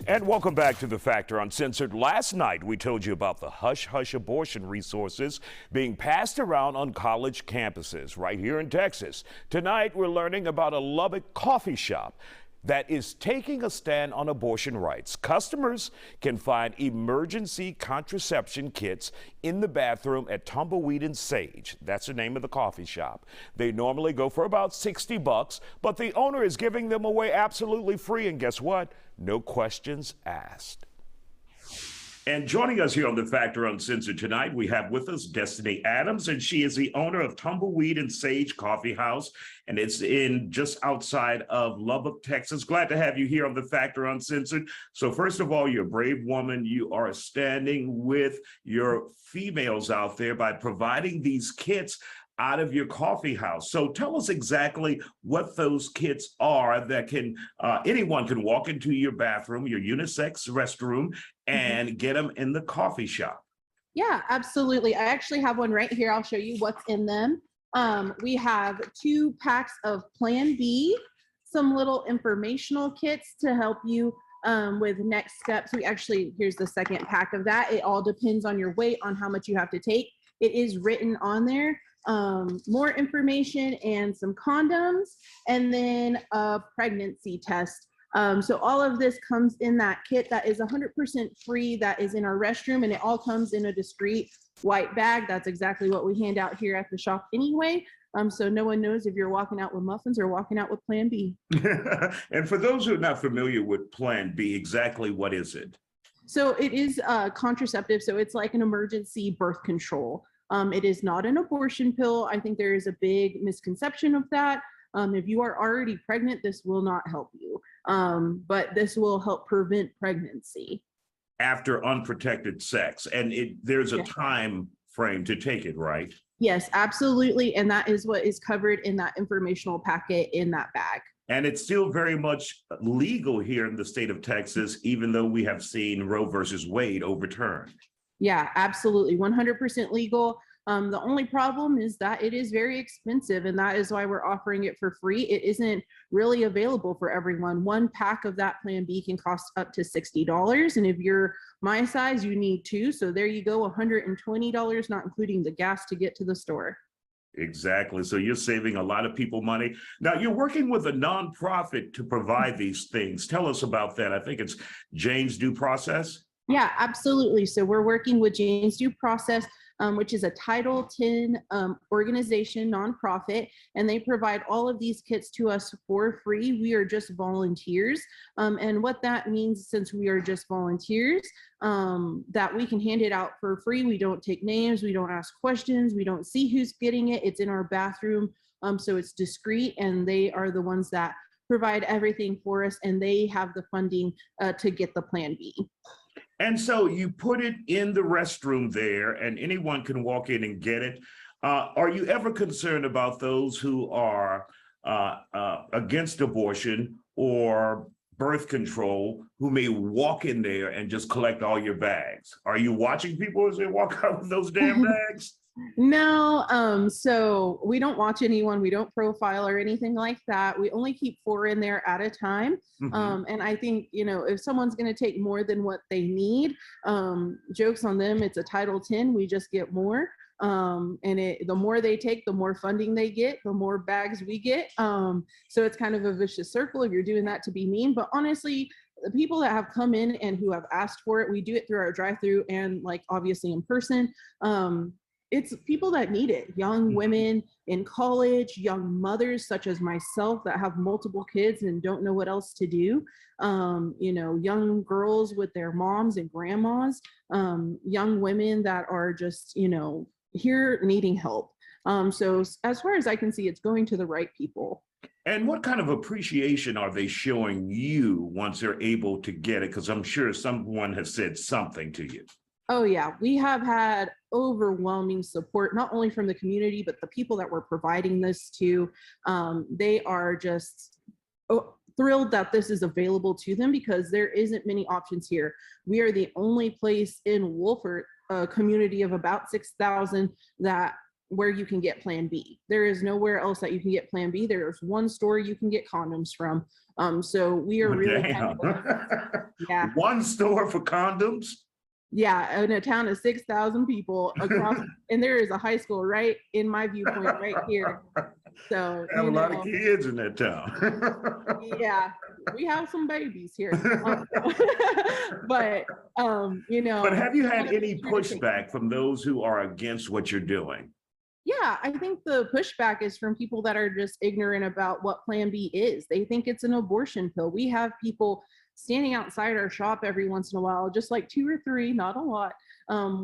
And welcome back to The Factor Uncensored. Last night, we told you about the hush-hush abortion resources being passed around on college campuses right here in Texas. Tonight, we're learning about a Lubbock coffee shop that is taking a stand on abortion rights. Customers can find emergency contraception kits in the bathroom at Tumbleweed and Sage. That's the name of the coffee shop. They normally go for about $60, but the owner is giving them away absolutely free. And guess what? No questions asked. And joining us here on The Factor Uncensored tonight, we have with us Destiny Adams, and she is the owner of Tumbleweed and Sage Coffee House, and it's in just outside of Lubbock, Texas. Glad to have you here on The Factor Uncensored. So first of all, you're a brave woman. You are standing with your females out there by providing these kits out of your coffee house. So tell us exactly what those kits are that can anyone can walk into your bathroom, your unisex restroom, and get them in the coffee shop. Yeah, absolutely. I actually have one right here. I'll show you what's in them. We have 2 packs of Plan B, some little informational kits to help you with next steps. Here's the second pack of that. It all depends on your weight, on how much you have to take. It is written on there. More information and some condoms, and then a pregnancy test. So all of this comes in that kit that is 100% free, that is in our restroom, and it all comes in a discreet white bag. That's exactly what we hand out here at the shop anyway. So no one knows if you're walking out with muffins or walking out with Plan B. And for those who are not familiar with Plan B, exactly what is it? So it is contraceptive. So it's like an emergency birth control. It is not an abortion pill. I think there is a big misconception of that. If you are already pregnant, this will not help you, but this will help prevent pregnancy. After unprotected sex, and there's a time frame to take it, right? Yes, absolutely, and that is what is covered in that informational packet in that bag. And it's still very much legal here in the state of Texas, even though we have seen Roe versus Wade overturned. Yeah, absolutely, 100% legal. The only problem is that it is very expensive, and that is why we're offering it for free. It isn't really available for everyone. 1 pack of that Plan B can cost up to $60, and if you're my size, you need 2. So there you go, $120, not including the gas to get to the store. Exactly. So you're saving a lot of people money. Now, you're working with a nonprofit to provide these things. Tell us about that. I think it's Jane's Due Process. Yeah, absolutely. So we're working with Jane's Due Process, which is a Title X organization, nonprofit, and they provide all of these kits to us for free. We are just volunteers. And what that means, since we are just volunteers, that we can hand it out for free. We don't take names, we don't ask questions, we don't see who's getting it. It's in our bathroom, so it's discreet, and they are the ones that provide everything for us, and they have the funding to get the Plan B. And so you put it in the restroom there, and anyone can walk in and get it. Are you ever concerned about those who are against abortion or birth control who may walk in there and just collect all your bags? Are you watching people as they walk out with those damn bags? No, so we don't watch anyone, we don't profile or anything like that. We only keep 4 in there at a time. And I think, if someone's going to take more than what they need, jokes on them, it's a Title X, we just get more. And the more they take, the more funding they get, the more bags we get. So it's kind of a vicious circle if you're doing that to be mean. But honestly, the people that have come in and who have asked for it, we do it through our drive-through and obviously in person. It's people that need it, young women in college, young mothers such as myself that have multiple kids and don't know what else to do, young girls with their moms and grandmas, young women that are just, here needing help. So as far as I can see, it's going to the right people. And what kind of appreciation are they showing you once they're able to get it? Because I'm sure someone has said something to you. Oh yeah, we have had overwhelming support, not only from the community, but the people that we're providing this to. They are just thrilled that this is available to them because there isn't many options here. We are the only place in Wolford, a community of about 6,000, that where you can get Plan B. There is nowhere else that you can get Plan B. There's one store you can get condoms from. So we are really Damn. yeah. One store for condoms? Yeah, in a town of 6,000 people across, and there is a high school right in my viewpoint right here. So I have a lot of kids in that town. Yeah, we have some babies here. But you know. But have you had any pushback from those who are against what you're doing? Yeah, I think the pushback is from people that are just ignorant about what Plan B is. They think it's an abortion pill. We have people standing outside our shop every once in a while, just like 2 or 3, not a lot,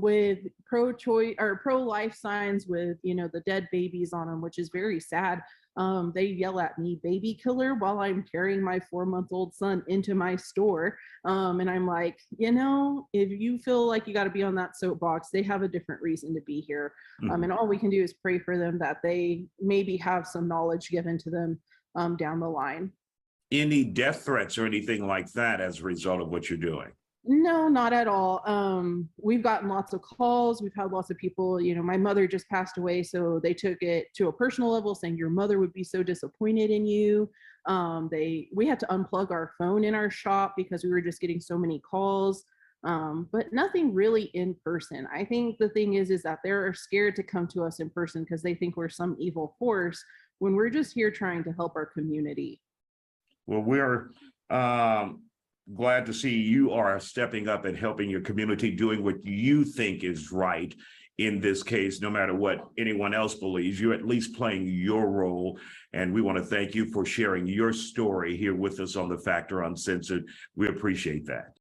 with pro-choice or pro-life signs with, you know, the dead babies on them, which is very sad. They yell at me, "baby killer," while I'm carrying my 4-month-old son into my store. And I'm like, you know, if you feel like you got to be on that soapbox, they have a different reason to be here. And all we can do is pray for them that they maybe have some knowledge given to them down the line. Any death threats or anything like that as a result of what you're doing? No, not at all. We've gotten lots of calls. We've had lots of people, you know, my mother just passed away, so they took it to a personal level, saying your mother would be so disappointed in you. We had to unplug our phone in our shop because we were just getting so many calls, but nothing really in person. I think the thing is that they're scared to come to us in person because they think we're some evil force when we're just here trying to help our community. Well, we're glad to see you are stepping up and helping your community, doing what you think is right in this case. No matter what anyone else believes, you're at least playing your role. And we want to thank you for sharing your story here with us on The Factor Uncensored. We appreciate that.